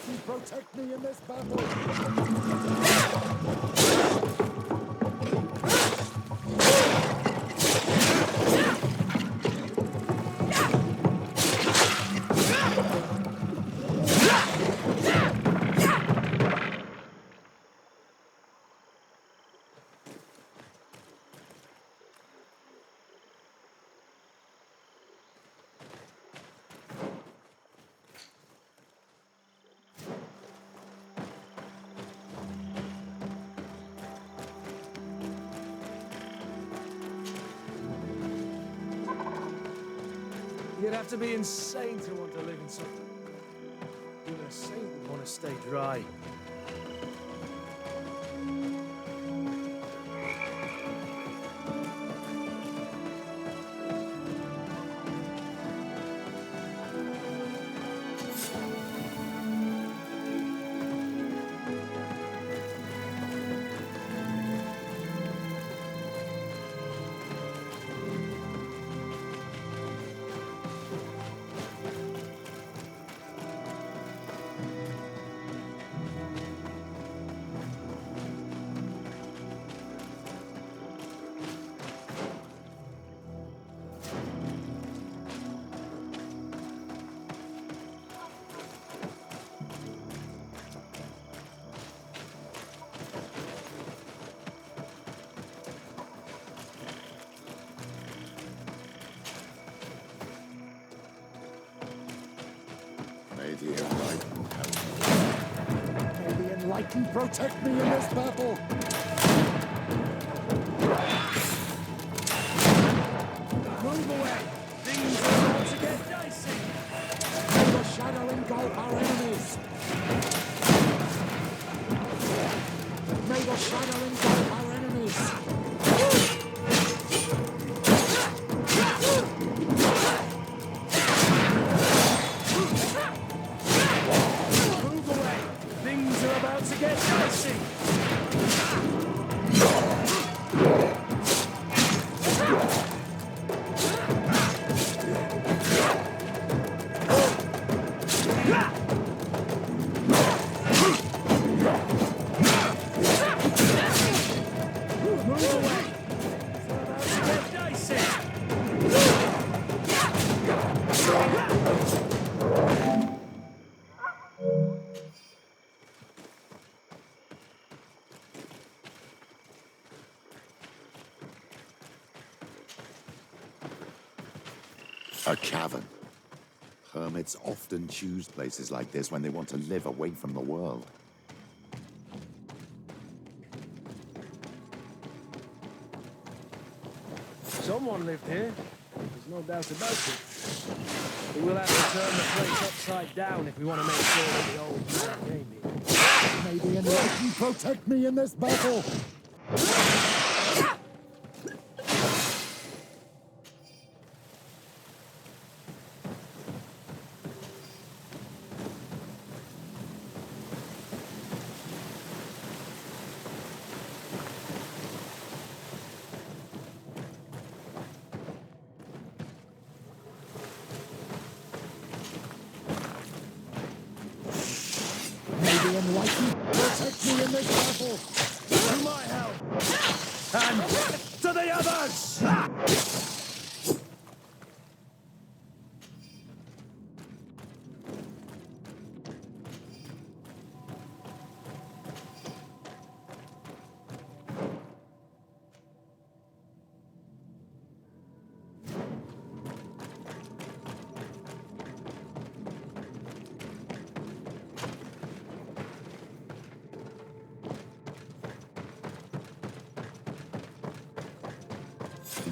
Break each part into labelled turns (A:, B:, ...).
A: enlightened protect me in this battle.
B: You'd have to be insane to want to live in something. Even a saint would want to stay dry.
A: May the enlightened protect me in this battle.
B: Move away! Things are about to get dicey!
A: May the shadow engulf our enemies. May the shadow engulf our enemies.
B: Things are about to get dicey! Move away! Things are about to get dicey!
A: A cavern. Hermits often choose places like this when they want to live away from the world.
B: Someone lived here. There's no doubt about it. But we'll have to turn the place upside down if we want to make sure that the old man came here.
A: May the enlightened protect me in this battle. Enlightened, protect me in this battle!
B: To my help! And to the others!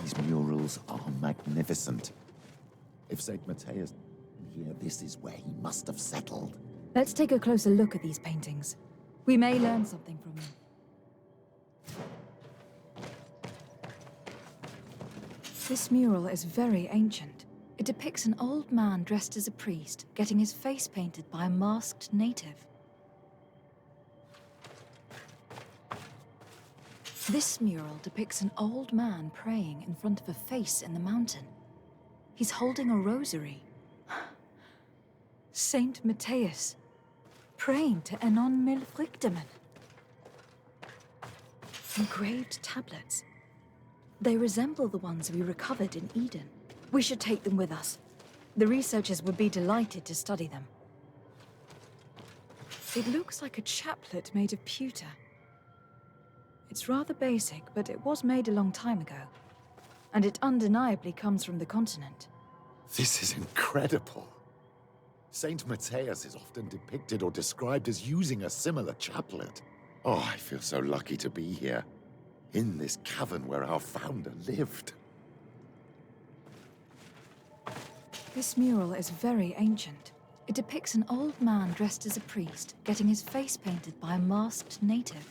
A: These murals are magnificent. If St. Matheus here, this is where he must have settled.
C: Let's take a closer look at these paintings. We may learn something from them. This mural is very ancient. It depicts an old man dressed as a priest, getting his face painted by a masked native. This mural depicts an old man praying in front of a face in the mountain. He's holding a rosary. Saint Matheus. praying to Enon Milfrichteman. Engraved tablets. They resemble the ones we recovered in Eden. We should take them with us. The researchers would be delighted to study them. It looks like a chaplet made of pewter. It's rather basic, but it was made a long time ago. And it undeniably comes from the continent.
A: This is incredible. Saint Matheus is often depicted or described as using a similar chaplet. Oh, I feel so lucky to be here, in this cavern where our founder lived.
C: This mural is very ancient. It depicts an old man dressed as a priest, getting his face painted by a masked native.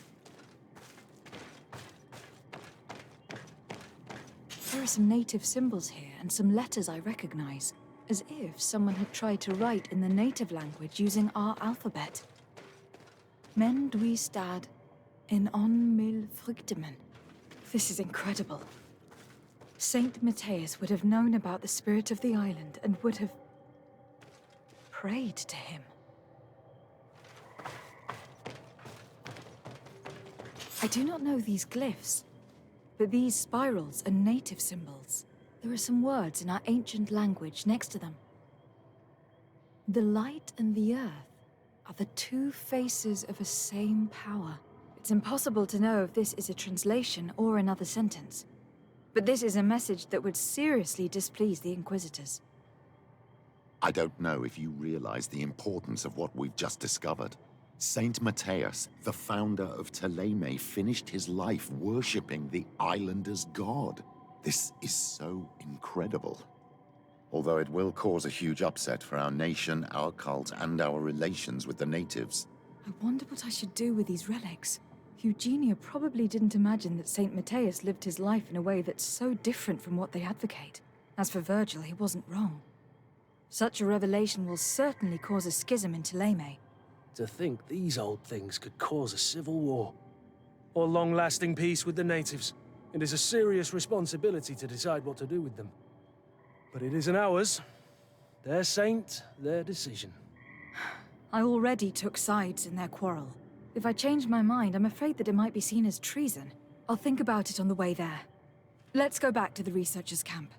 C: There are some native symbols here and some letters I recognize, as if someone had tried to write in the native language using our alphabet. Men dwi stad in on mil fruktemen. This is incredible. Saint Matheus would have known about the spirit of the island and would have prayed to him. I do not know these glyphs, but these spirals are native symbols. There are some words in our ancient language next to them. The light and the earth are the two faces of a same power. It's impossible to know if this is a translation or another sentence. But this is a message that would seriously displease the Inquisitors.
A: I don't know if you realize the importance of what we've just discovered. Saint Matheus, the founder of Theleme, finished his life worshipping the islanders' god. This is so incredible. Although it will cause a huge upset for our nation, our cult, and our relations with the natives.
C: I wonder what I should do with these relics. Eugenia probably didn't imagine that Saint Matheus lived his life in a way that's so different from what they advocate. As for Virgil, he wasn't wrong. Such a revelation will certainly cause a schism in Theleme.
B: To think these old things could cause a civil war. Or long-lasting peace with the natives. It is a serious responsibility to decide what to do with them. But it isn't ours. Their saint, their decision.
C: I already took sides in their quarrel. If I change my mind, I'm afraid that it might be seen as treason. I'll think about it on the way there. Let's go back to the researchers' camp.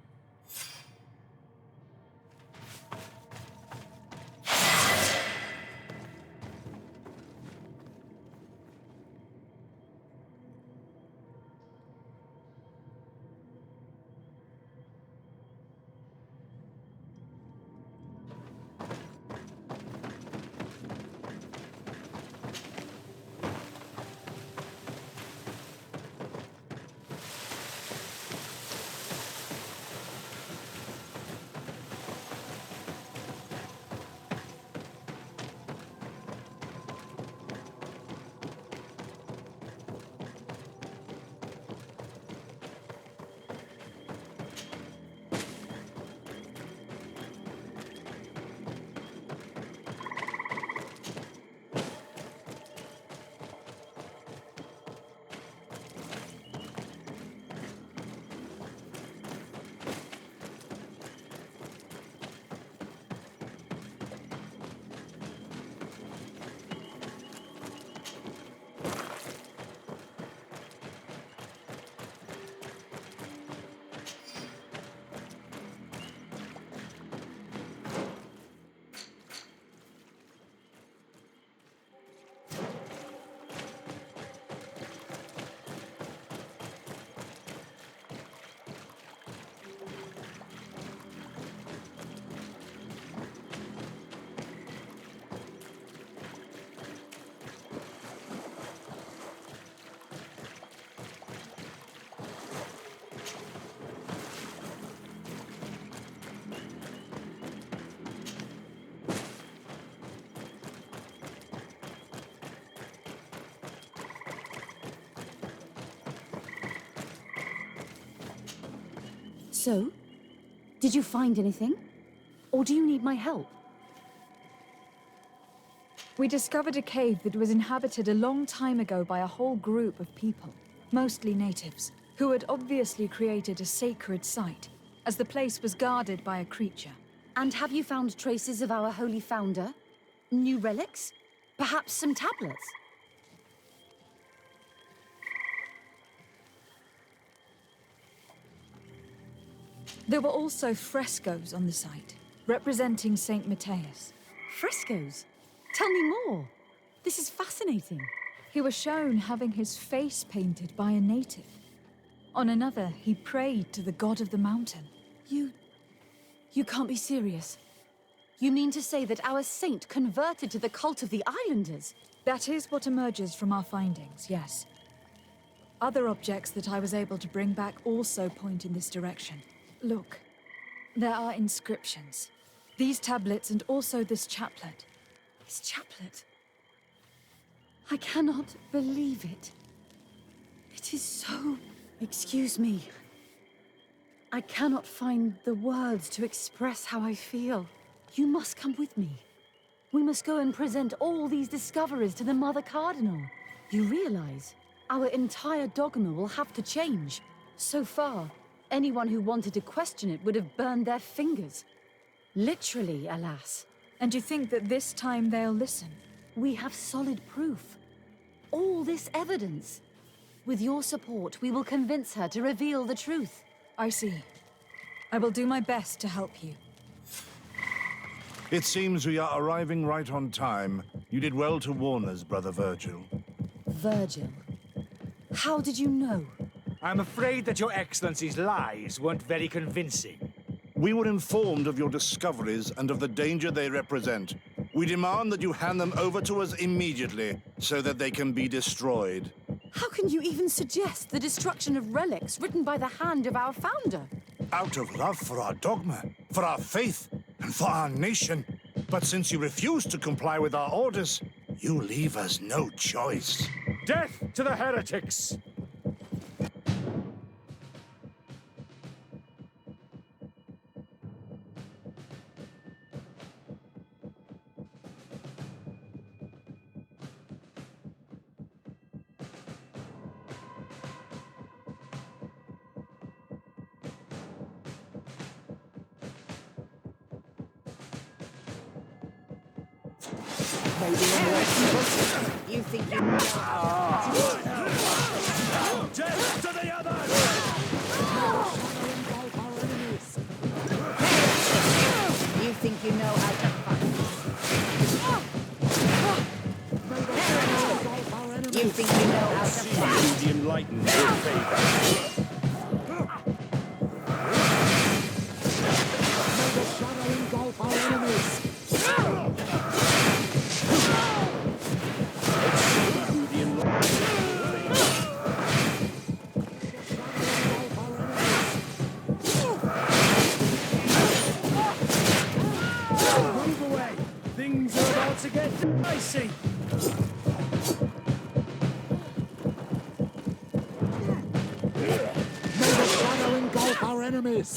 D: So, did you find anything? Or do you need my help?
C: We discovered a cave that was inhabited a long time ago by a whole group of people, mostly natives, who had obviously created a sacred site, as the place was guarded by a creature.
D: And have you found traces of our holy founder? New relics? Perhaps some tablets?
C: There were also frescoes on the site, representing Saint Matheus.
D: Frescoes? Tell me more. This is fascinating.
C: He was shown having his face painted by a native. On another, he prayed to the god of the mountain.
D: You can't be serious. You mean to say that our saint converted to the cult of the islanders?
C: That is what emerges from our findings, yes. Other objects that I was able to bring back also point in this direction. Look, there are inscriptions. These tablets and also this chaplet.
D: This chaplet? I cannot believe it. It is so... Excuse me. I cannot find the words to express how I feel. You must come with me. We must go and present all these discoveries to the Mother Cardinal. You realize our entire dogma will have to change. So far, anyone who wanted to question it would have burned their fingers. Literally, alas.
C: And you think that this time they'll listen?
D: We have solid proof. All this evidence. With your support, we will convince her to reveal the truth.
C: I see. I will do my best to help you.
E: It seems we are arriving right on time. You did well to warn us, Brother Virgil.
D: Virgil? How did you know?
F: I'm afraid that your Excellency's lies weren't very convincing.
E: We were informed of your discoveries and of the danger they represent. We demand that you hand them over to us immediately, so that they can be destroyed.
D: How can you even suggest the destruction of relics written by the hand of our founder?
E: Out of love for our dogma, for our faith, and for our nation. But since you refuse to comply with our orders, you leave us no choice.
F: Death to the heretics!
D: You think you
F: Death to the others!
D: You think you know how to fight? You think you know how to fight?
F: The enlightened will favor.
B: Icy!
G: May the shadow engulf our enemies!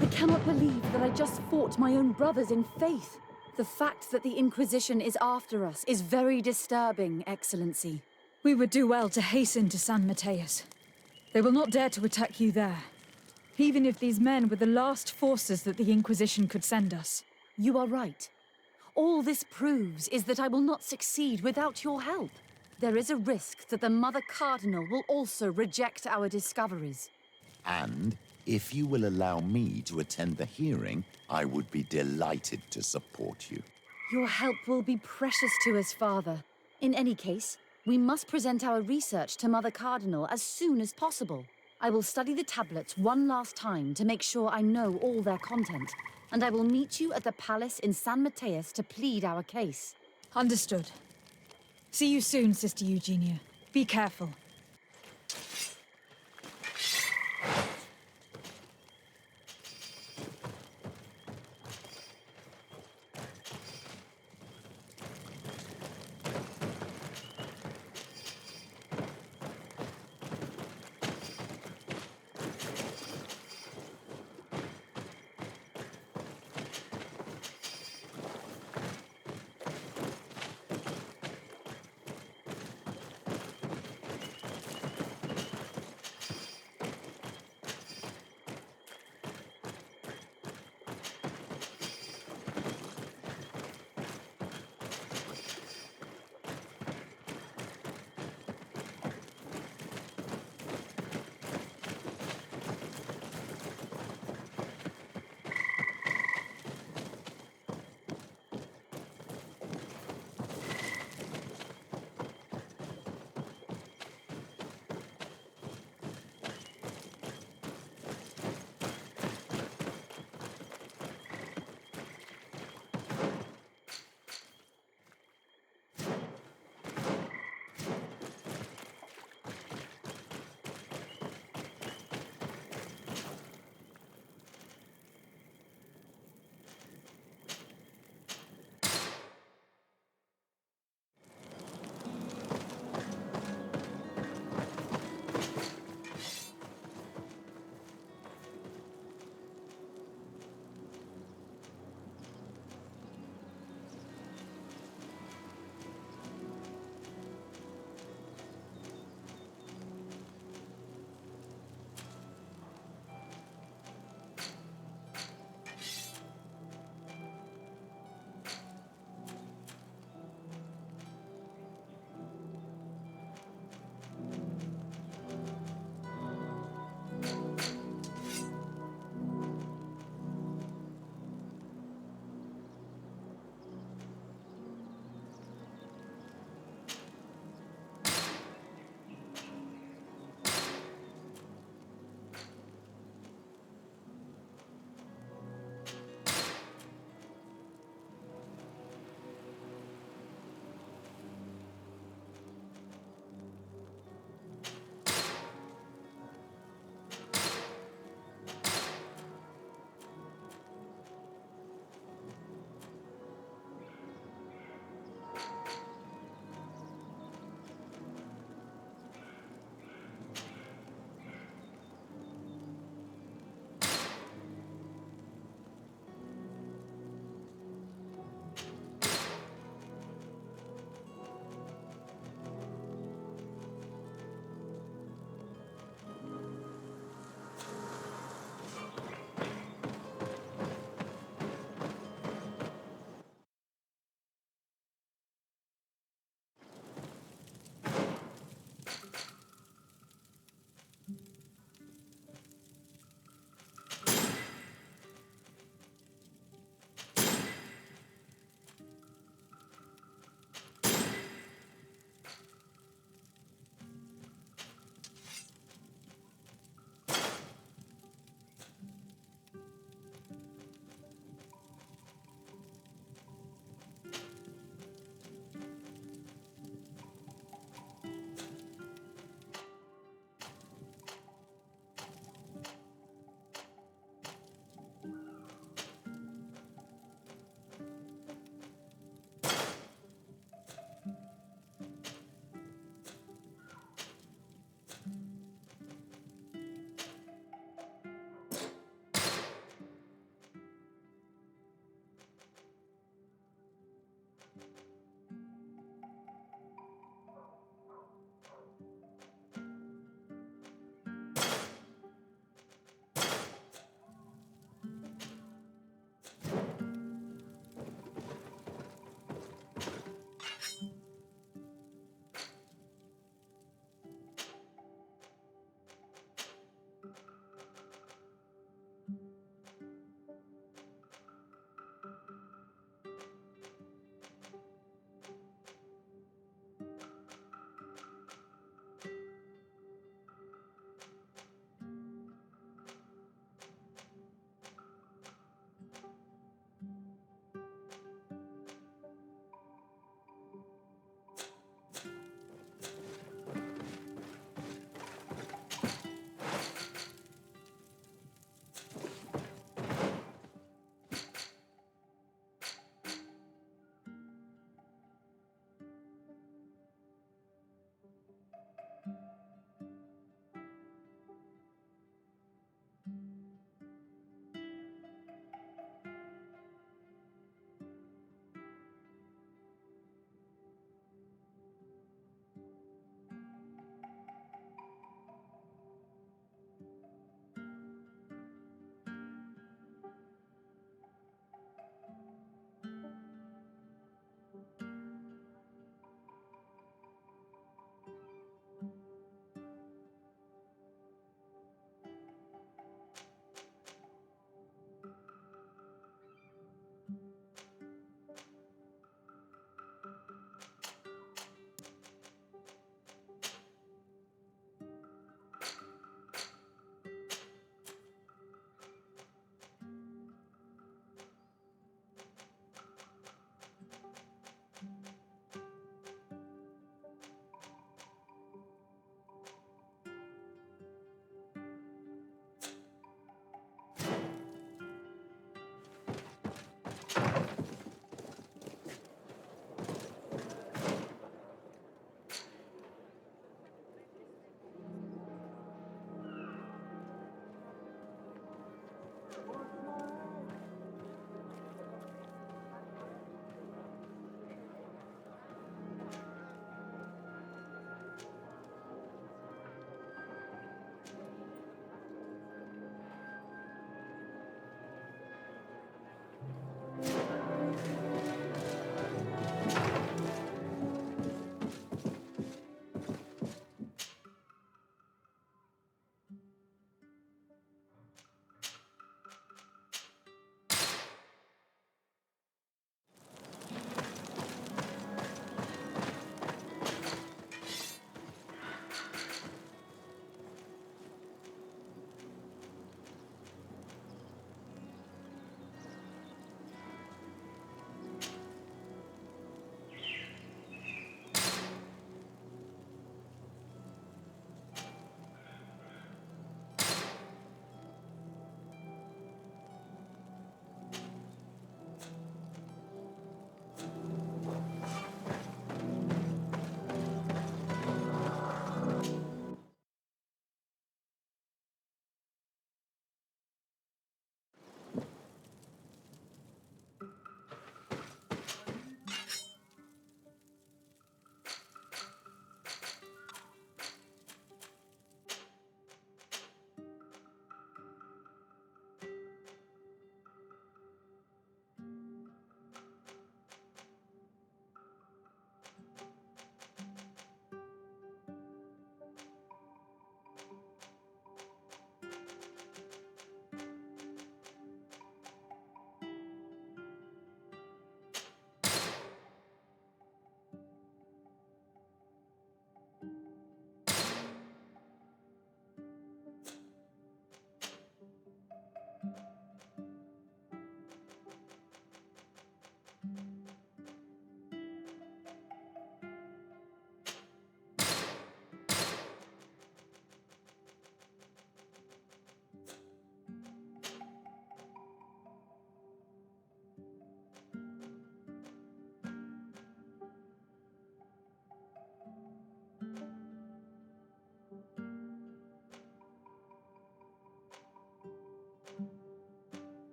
D: I cannot believe that I just fought my own brothers in faith. The fact that the Inquisition is after us is very disturbing, Excellency.
C: We would do well to hasten to San Matheus. They will not dare to attack you there. Even if these men were the last forces that the Inquisition could send us.
D: You are right. All this proves is that I will not succeed without your help. There is a risk that the Mother Cardinal will also reject our discoveries.
A: And if you will allow me to attend the hearing, I would be delighted to support you.
D: Your help will be precious to us, Father. In any case, we must present our research to Mother Cardinal as soon as possible. I will study the tablets one last time to make sure I know all their content, and I will meet you at the palace in San Matheus to plead our case.
C: Understood. See you soon, Sister Eugenia. Be careful.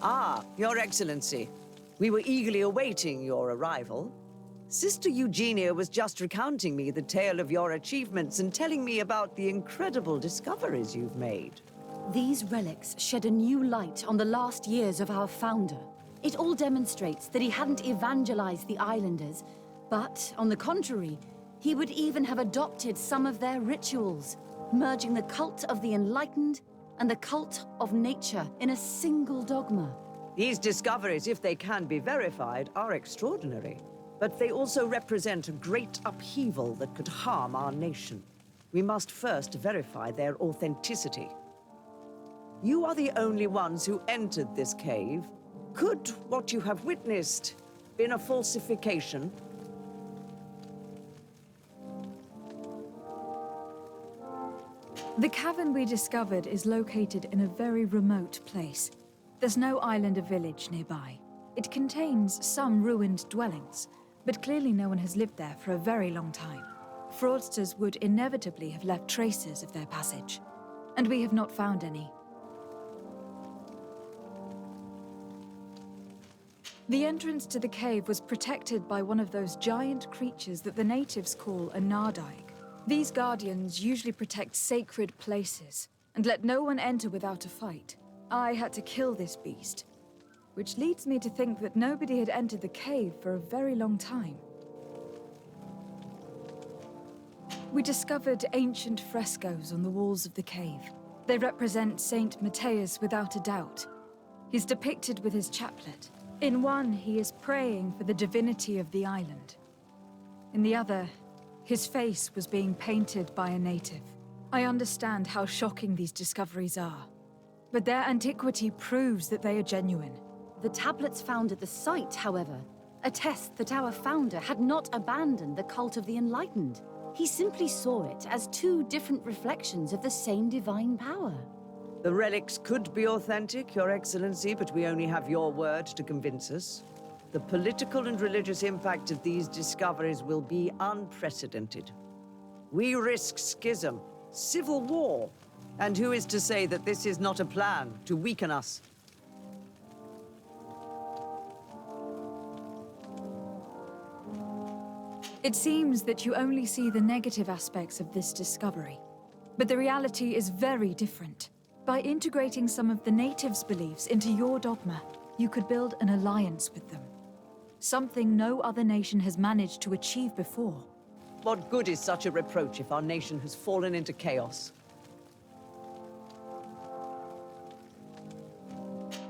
H: Ah, Your Excellency. We were eagerly awaiting your arrival. Sister Eugenia was just recounting me the tale of your achievements and telling me about the incredible discoveries you've made.
D: These relics shed a new light on the last years of our founder. It all demonstrates that he hadn't evangelized the islanders, but, on the contrary, he would even have adopted some of their rituals, merging the cult of the enlightened and the cult of nature in a single dogma.
H: These discoveries, if they can be verified, are extraordinary. But they also represent a great upheaval that could harm our nation. We must first verify their authenticity. You are the only ones who entered this cave. Could what you have witnessed been a falsification?
C: The cavern we discovered is located in a very remote place. There's no island or village nearby. It contains some ruined dwellings, but clearly no one has lived there for a very long time. Fraudsters would inevitably have left traces of their passage, and we have not found any. The entrance to the cave was protected by one of those giant creatures that the natives call a nardaig. These guardians usually protect sacred places and let no one enter without a fight. I had to kill this beast, which leads me to think that nobody had entered the cave for a very long time. We discovered ancient frescoes on the walls of the cave. They represent Saint Matheus without a doubt. He's depicted with his chaplet. In one, he is praying for the divinity of the island. In the other, his face was being painted by a native. I understand how shocking these discoveries are, but their antiquity proves that they are genuine.
D: The tablets found at the site, however, attest that our founder had not abandoned the cult of the enlightened. He simply saw it as two different reflections of the same divine power.
H: The relics could be authentic, Your Excellency, but we only have your word to convince us. The political and religious impact of these discoveries will be unprecedented. We risk schism, civil war, and who is to say that this is not a plan to weaken us?
C: It seems that you only see the negative aspects of this discovery, but the reality is very different. By integrating some of the natives' beliefs into your dogma, you could build an alliance with them. Something no other nation has managed to achieve before.
H: What good is such a reproach if our nation has fallen into chaos?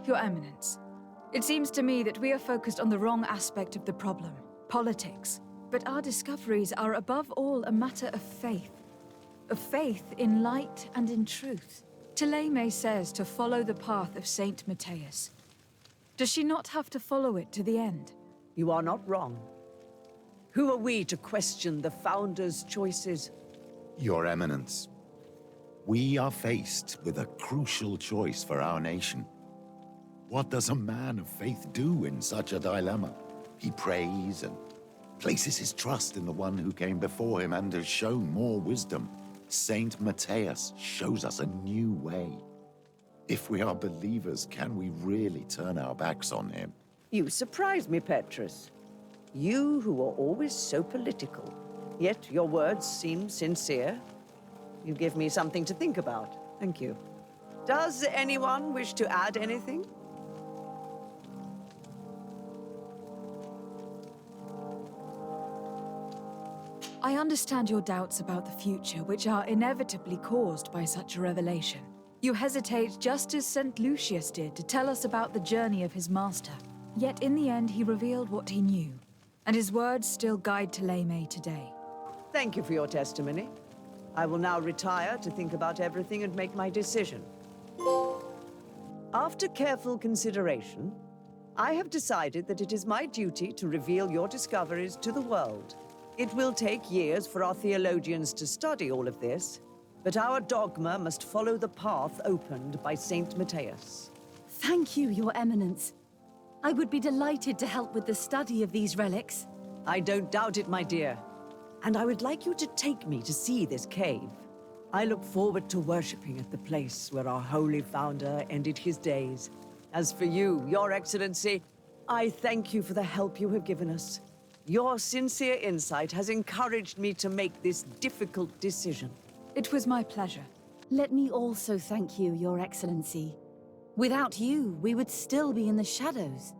C: Your Eminence, it seems to me that we are focused on the wrong aspect of the problem, politics. But our discoveries are above all a matter of faith in light and in truth. Theleme says to follow the path of Saint Matheus. Does she not have to follow it to the end?
H: You are not wrong. Who are we to question the Founder's choices?
A: Your Eminence, we are faced with a crucial choice for our nation. What does a man of faith do in such a dilemma? He prays and places his trust in the one who came before him and has shown more wisdom. Saint Matheus shows us a new way. If we are believers, can we really turn our backs on him?
H: You surprise me, Petrus. You who are always so political, yet your words seem sincere. You give me something to think about. Thank you. Does anyone wish to add anything?
C: I understand your doubts about the future, which are inevitably caused by such a revelation. You hesitate just as St. Lucius did to tell us about the journey of his master. Yet in the end, he revealed what he knew, and his words still guide Theleme today.
H: Thank you for your testimony. I will now retire to think about everything and make my decision. After careful consideration, I have decided that it is my duty to reveal your discoveries to the world. It will take years for our theologians to study all of this, but our dogma must follow the path opened by Saint Matheus.
D: Thank you, Your Eminence. I would be delighted to help with the study of these relics.
H: I don't doubt it, my dear. And I would like you to take me to see this cave. I look forward to worshipping at the place where our holy founder ended his days, As for you, Your Excellency, I thank you for the help you have given us. Your sincere insight has encouraged me to make this difficult decision.
C: It was my pleasure.
D: Let me also thank you, Your Excellency. Without you, we would still be in the shadows.